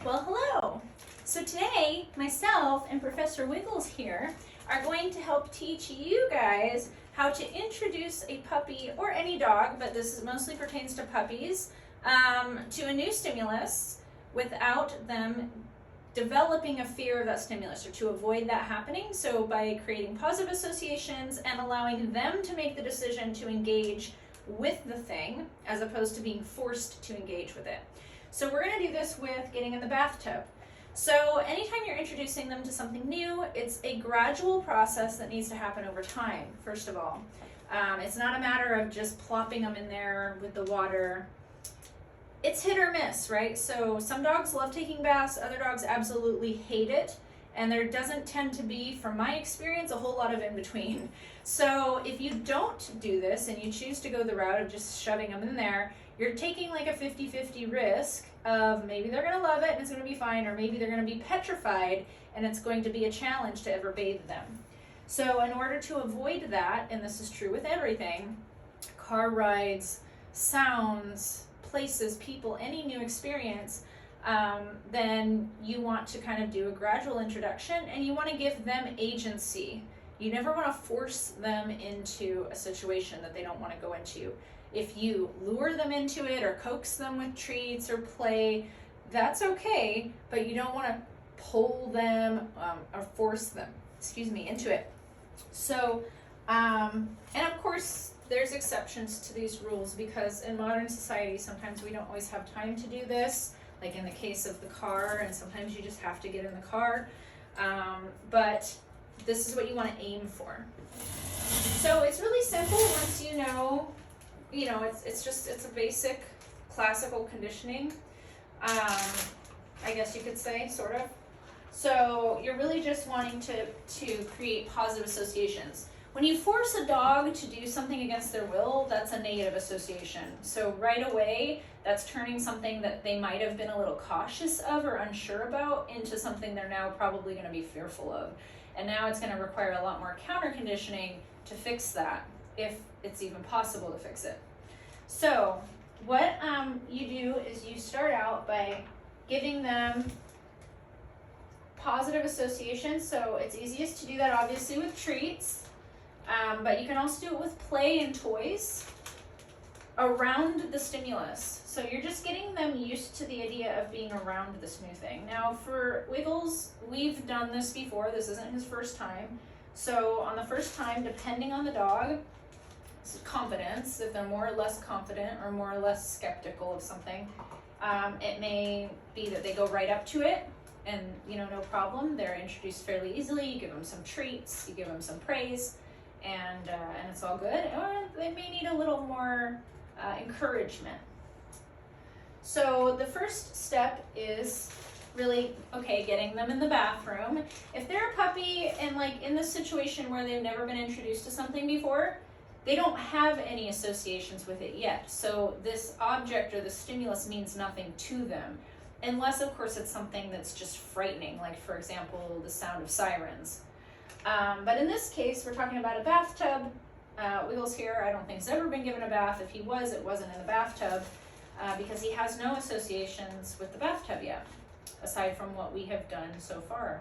Well, hello. So today, myself and Professor Wiggles here are going to help teach you guys how to introduce a puppy or any dog, but this mostly pertains to puppies, to a new stimulus without them developing a fear of that stimulus, or to avoid that happening. So by creating positive associations and allowing them to make the decision to engage with the thing as opposed to being forced to engage with it. So we're going to do this with getting in the bathtub. So anytime you're introducing them to something new, it's a gradual process that needs to happen over time, first of all. It's not a matter of just plopping them in there with the water. It's hit or miss, right? So some dogs love taking baths, other dogs absolutely hate it, and there doesn't tend to be, from my experience, a whole lot of in between. So if you don't do this and you choose to go the route of just shoving them in there, you're taking like a 50-50 risk of maybe they're going to love it and it's going to be fine, or maybe they're going to be petrified and it's going to be a challenge to ever bathe them. So in order to avoid that, and this is true with everything, car rides, sounds, places, people, any new experience, then you want to kind of do a gradual introduction and you want to give them agency. You never want to force them into a situation that they don't want to go into. If you lure them into it or coax them with treats or play, that's okay, but you don't want to pull them or force them, into it. So, and of course, there's exceptions to these rules because in modern society, sometimes we don't always have time to do this, like in the case of the car, and sometimes you just have to get in the car. But this is what you want to aim for. So it's really simple once you know, it's a basic classical conditioning, I guess you could say, sort of. So you're really just wanting to create positive associations. When you force a dog to do something against their will, that's a negative association. So right away, that's turning something that they might have been a little cautious of or unsure about into something they're now probably going to be fearful of. And now it's going to require a lot more counter conditioning to fix that, if it's even possible to fix it. So what you do is you start out by giving them positive associations. So it's easiest to do that obviously with treats, but you can also do it with play and toys around the stimulus. So you're just getting them used to the idea of being around this new thing. Now for Wiggles, we've done this before. This isn't his first time. So on the first time, depending on the dog, confidence, if they're more or less confident or more or less skeptical of something, it may be that they go right up to it and, no problem. They're introduced fairly easily. You give them some treats, you give them some praise, and it's all good. Or they may need a little more encouragement. So the first step is really, getting them in the bathroom. If they're a puppy and in this situation where they've never been introduced to something before, they don't have any associations with it yet. So this object or the stimulus means nothing to them, unless of course it's something that's just frightening, like for example, the sound of sirens. But in this case, we're talking about a bathtub. Wiggles here, I don't think has ever been given a bath. If he was, it wasn't in the bathtub, because he has no associations with the bathtub yet, aside from what we have done so far.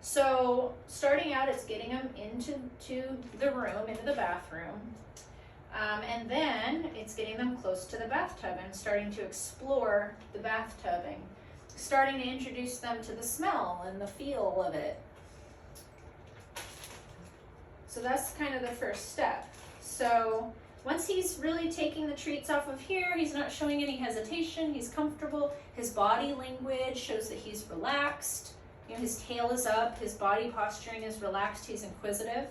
So starting out, it's getting them into the room, into the bathroom, and then it's getting them close to the bathtub and starting to explore the bathtubing, starting to introduce them to the smell and the feel of it. So that's kind of the first step. So once he's really taking the treats off of here, he's not showing any hesitation, he's comfortable, his body language shows that he's relaxed, his tail is up, his body posturing is relaxed, he's inquisitive.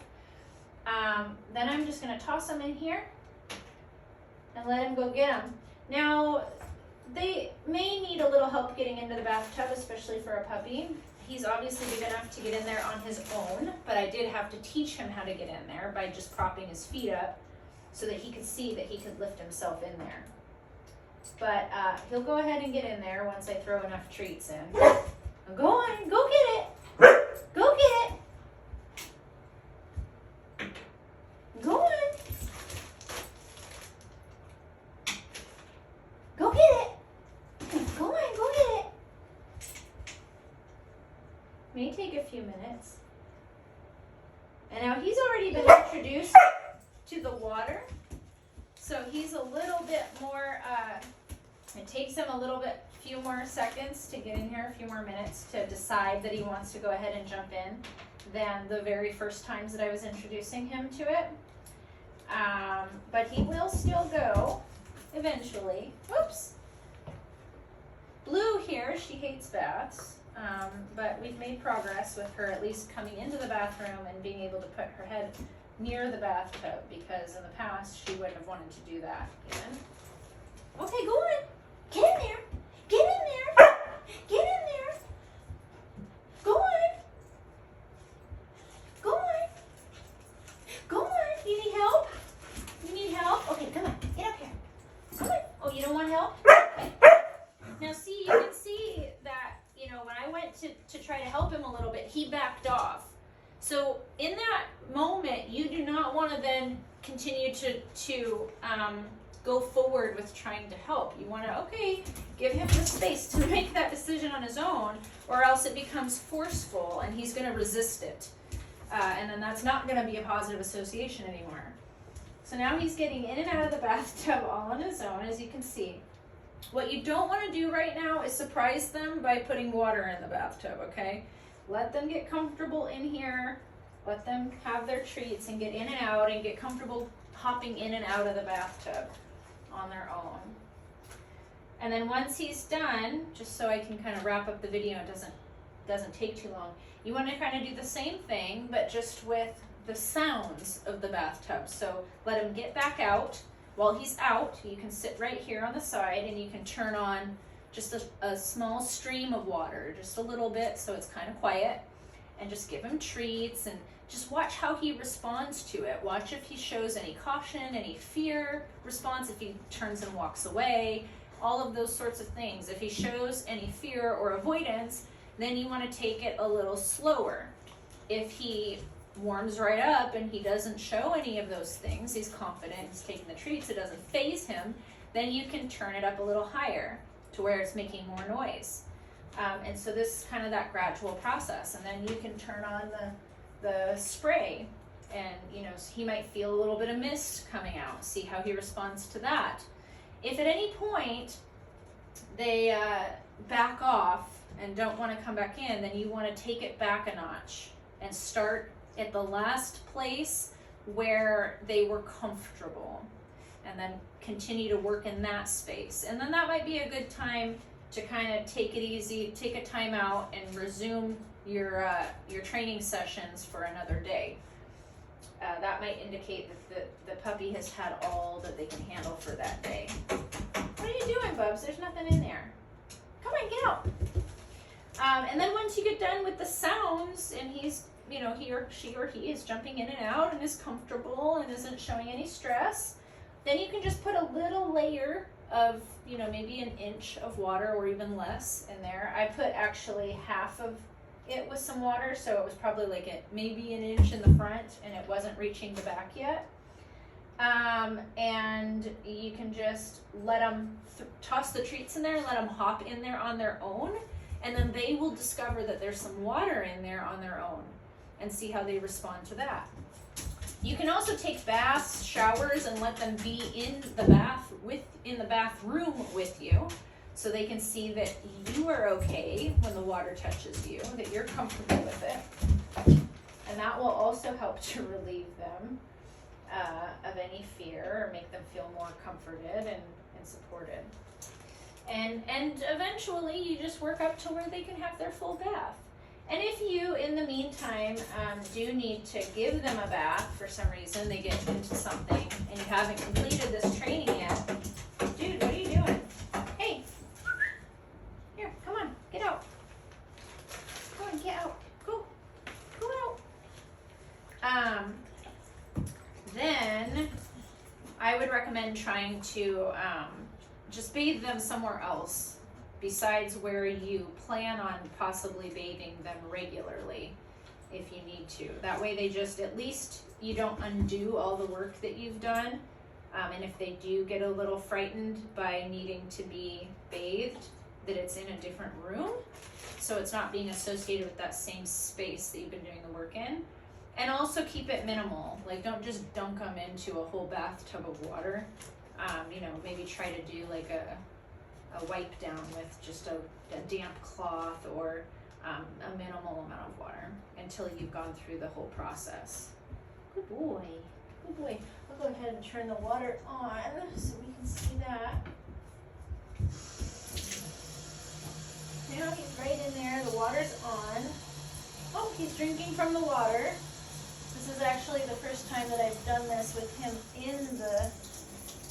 Then I'm just going to toss him in here and let him go get him. Now, they may need a little help getting into the bathtub, especially for a puppy. He's obviously big enough to get in there on his own, but I did have to teach him how to get in there by just propping his feet up so that he could see that he could lift himself in there. But he'll go ahead and get in there once I throw enough treats in. Go on, go get it. Go get it. Go on. Go get it. Go on, go get it. May take a few minutes. And now he's already been introduced to the water, so he's a little bit more, it takes him few more seconds to get in here, a few more minutes to decide that he wants to go ahead and jump in than the very first times that I was introducing him to it. But he will still go eventually. Whoops. Blue here, she hates baths, but we've made progress with her at least coming into the bathroom and being able to put her head near the bathtub, because in the past she wouldn't have wanted to do that even. Okay, go on. Get in there. Get in there. Get in there. Go on. Go on. Go on. You need help? You need help? Okay, come on. Get up here. Come on. Oh, you don't want help? Okay. Now see, you can see that, when I went to try to help him a little bit, he backed off. So in that moment, you do not want to then continue to go forward with trying to help. You want to, give him the space to make that decision on his own, or else it becomes forceful and he's going to resist it. And then that's not going to be a positive association anymore. So now he's getting in and out of the bathtub all on his own, as you can see. What you don't want to do right now is surprise them by putting water in the bathtub, okay? Let them get comfortable in here. Let them have their treats and get in and out and get comfortable hopping in and out of the bathtub on their own. And then once he's done, just so I can kind of wrap up the video, it doesn't take too long, you want to kind of do the same thing, but just with the sounds of the bathtub. So let him get back out. While he's out, you can sit right here on the side and you can turn on just a small stream of water, just a little bit, so it's kind of quiet, and just give him treats and just watch how he responds to it. Watch if he shows any caution, any fear response, if he turns and walks away, all of those sorts of things. If he shows any fear or avoidance, then you want to take it a little slower. If he warms right up and he doesn't show any of those things, he's confident, he's taking the treats, it doesn't faze him, then you can turn it up a little higher to where it's making more noise. And so this is kind of that gradual process. And then you can turn on the spray, and he might feel a little bit of mist coming out. See how he responds to that. If at any point they back off and don't want to come back in, then you want to take it back a notch and start at the last place where they were comfortable, and then continue to work in that space. And then that might be a good time to kind of take it easy, take a time out, and resume your training sessions for another day. That might indicate that the puppy has had all that they can handle for that day. What are you doing, Bubs? There's nothing in there. Come on, get out. And then once you get done with the sounds and he's, he or she is jumping in and out and is comfortable and isn't showing any stress, then you can just put a little layer of, maybe an inch of water or even less in there. I put actually half of it with some water, so it was probably like maybe an inch in the front and it wasn't reaching the back yet. And you can just let them toss the treats in there, let them hop in there on their own, and then they will discover that there's some water in there on their own and see how they respond to that. You can also take baths, showers, and let them be in the bathroom with you, so they can see that you are okay when the water touches you, that you're comfortable with it. And that will also help to relieve them of any fear, or make them feel more comforted and supported. And eventually you just work up to where they can have their full bath. And if you, in the meantime, do need to give them a bath for some reason, they get into something and you haven't completed this training yet, dude, what are you doing? Hey, here, come on, get out. Go on, get out. Go out. Then I would recommend trying to just bathe them somewhere else besides where you plan on possibly bathing them regularly if you need to. That way they just, at least you don't undo all the work that you've done. And if they do get a little frightened by needing to be bathed, that it's in a different room, so it's not being associated with that same space that you've been doing the work in. And also keep it minimal. Like, don't just dunk them into a whole bathtub of water. You know, maybe try to do like a wipe down with just a damp cloth, or a minimal amount of water until you've gone through the whole process. Good boy, good boy. I'll go ahead and turn the water on so we can see that. Now he's right in there, the water's on. Oh, he's drinking from the water. This is actually the first time that I've done this with him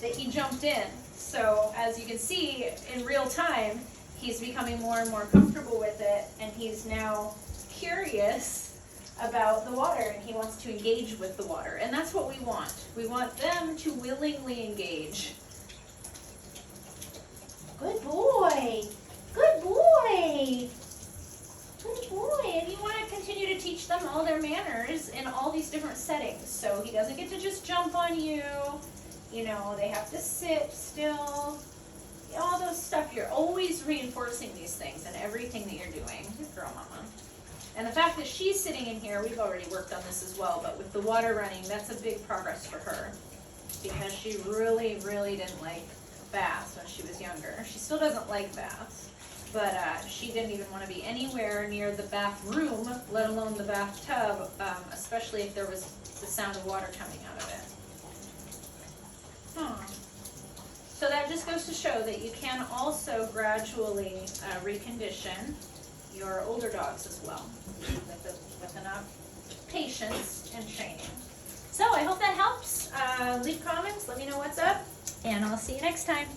that he jumped in. So as you can see, in real time, he's becoming more and more comfortable with it, and he's now curious about the water, and he wants to engage with the water. And that's what we want. We want them to willingly engage. Good boy. Good boy. Good boy. And you want to continue to teach them all their manners in all these different settings. So he doesn't get to just jump on you. You know, they have to sit still. All those stuff. You're always reinforcing these things in everything that you're doing. Good girl, Mama. And the fact that she's sitting in here, we've already worked on this as well, but with the water running, that's a big progress for her, because she really, really didn't like baths when she was younger. She still doesn't like baths, but she didn't even want to be anywhere near the bathroom, let alone the bathtub, especially if there was the sound of water coming out of it. So that just goes to show that you can also gradually recondition your older dogs as well, with enough patience and training. So I hope that helps. Leave comments, let me know what's up, and I'll see you next time.